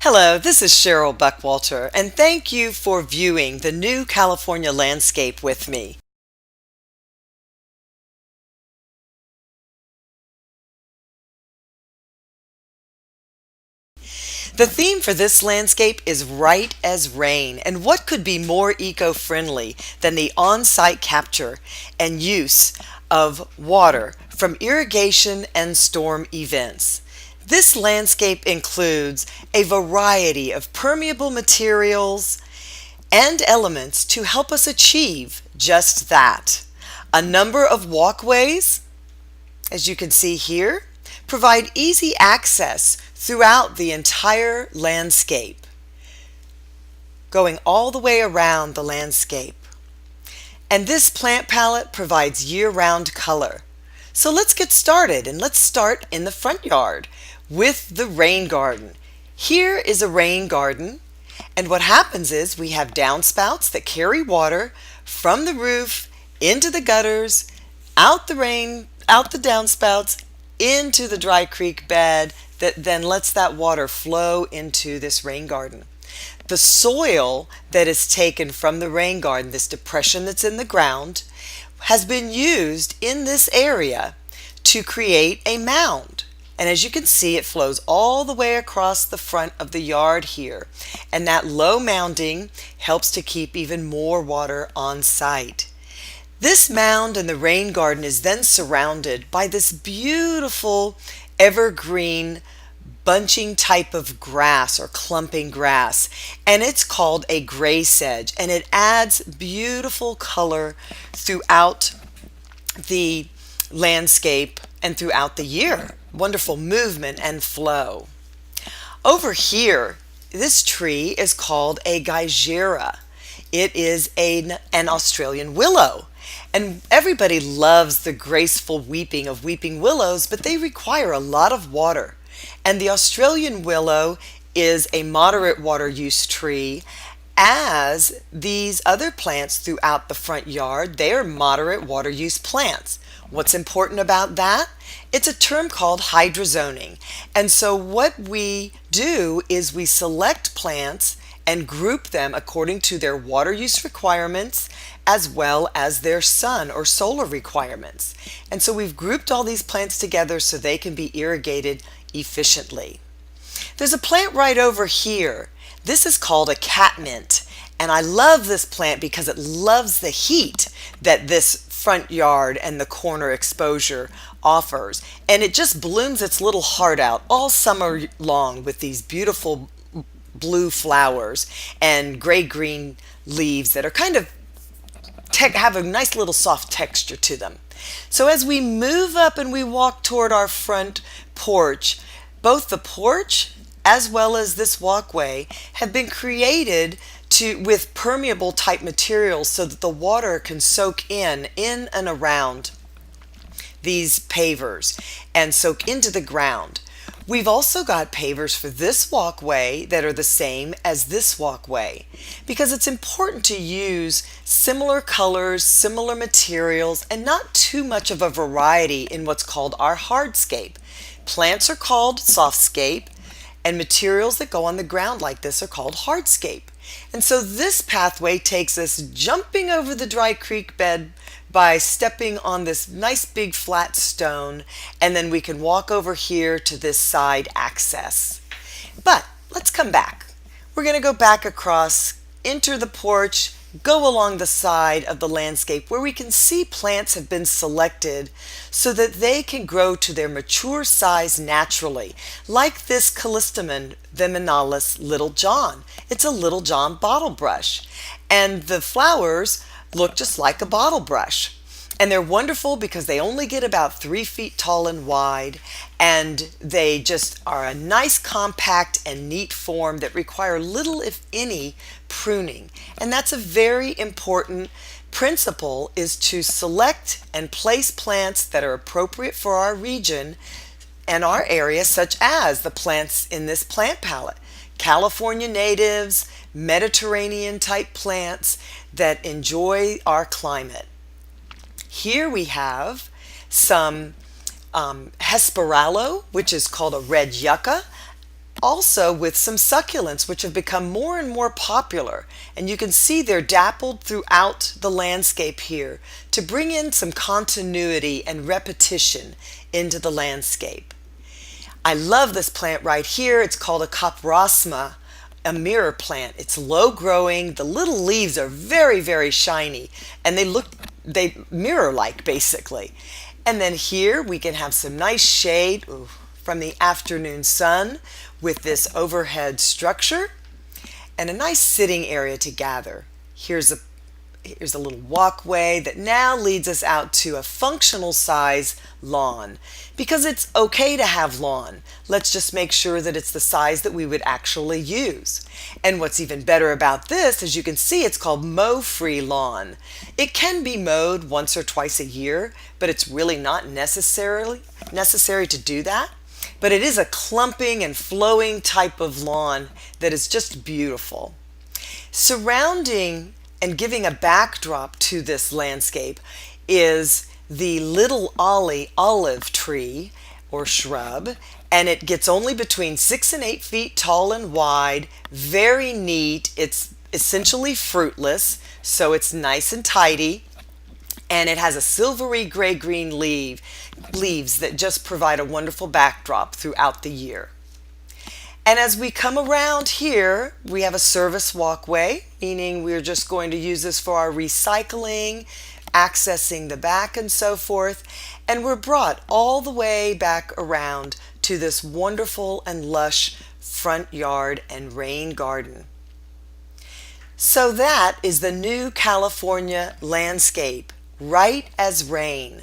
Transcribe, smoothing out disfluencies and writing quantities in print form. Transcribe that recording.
Hello, this is Cheryl Buckwalter, and thank you for viewing the new California landscape with me. The theme for this landscape is right as rain, and what could be more eco-friendly than the on-site capture and use of water from irrigation and storm events? This landscape includes a variety of permeable materials and elements to help us achieve just that. A number of walkways, as you can see here, provide easy access throughout the entire landscape, going all the way around the landscape. And this plant palette provides year-round color. So let's get started, and let's start in the front yard with the rain garden. Here is a rain garden, and what happens is we have downspouts that carry water from the roof into the gutters, out the downspouts, into the dry creek bed that then lets that water flow into this rain garden. The soil that is taken from the rain garden, this depression that's in the ground, has been used in this area to create a mound. And as you can see, it flows all the way across the front of the yard here. And that low mounding helps to keep even more water on site. This mound in the rain garden is then surrounded by this beautiful evergreen bunching type of grass or clumping grass, and it's called a gray sedge, and it adds beautiful color throughout the landscape and throughout the year. Wonderful movement and flow. Over here, this tree is called a geyera. It is an Australian willow. And everybody loves the graceful weeping of weeping willows, but they require a lot of water. And the Australian willow is a moderate water use tree, as these other plants throughout the front yard, they are moderate water use plants. What's important about that? It's a term called hydrozoning. And so what we do is we select plants and group them according to their water use requirements as well as their sun or solar requirements. And so we've grouped all these plants together so they can be irrigated efficiently. There's a plant right over here. This is called a catmint, and I love this plant because it loves the heat that this front yard and the corner exposure offers, and it just blooms its little heart out all summer long with these beautiful blue flowers and gray-green leaves that are kind of have a nice little soft texture to them. So as we move up and we walk toward our front porch, both the porch as well as this walkway have been created with permeable type materials so that the water can soak in and around these pavers and soak into the ground. We've also got pavers for this walkway that are the same as this walkway because it's important to use similar colors, similar materials, and not too much of a variety in what's called our hardscape. Plants are called softscape, and materials that go on the ground like this are called hardscape. And so this pathway takes us jumping over the dry creek bed by stepping on this nice big flat stone, and then we can walk over here to this side access. But let's come back. We're going to go back across, enter the porch, go along the side of the landscape where we can see plants have been selected so that they can grow to their mature size naturally, like this Callistemon viminalis Little John. It's a Little John bottle brush, and the flowers look just like a bottle brush. And they're wonderful because they only get about 3 feet tall and wide, and they just are a nice compact and neat form that require little if any pruning. And that's a very important principle, is to select and place plants that are appropriate for our region and our area, such as the plants in this plant palette. California natives, Mediterranean type plants that enjoy our climate. Here we have some Hesperalo, which is called a red yucca, Also with some succulents, which have become more and more popular. And you can see they're dappled throughout the landscape here to bring in some continuity and repetition into the landscape. I love this plant right here. It's called a Coprosma, a mirror plant. It's low growing. The little leaves are very, very shiny, and they mirror-like basically. And then here we can have some nice shade from the afternoon sun with this overhead structure and a nice sitting area to gather. Here's a little walkway that now leads us out to a functional size lawn. Because it's okay to have lawn, let's just make sure that it's the size that we would actually use. And what's even better about this, as you can see, it's called mow-free lawn. It can be mowed once or twice a year, but it's really not necessary to do that. But it is a clumping and flowing type of lawn that is just beautiful. Surrounding and giving a backdrop to this landscape is the little olive tree or shrub, and it gets only between 6 and 8 feet tall and wide, very neat. It's essentially fruitless, so it's nice and tidy, and it has a silvery gray-green leaves that just provide a wonderful backdrop throughout the year. And as we come around here, we have a service walkway, meaning we're just going to use this for our recycling, accessing the back and so forth. And we're brought all the way back around to this wonderful and lush front yard and rain garden. So that is the new California landscape, right as rain.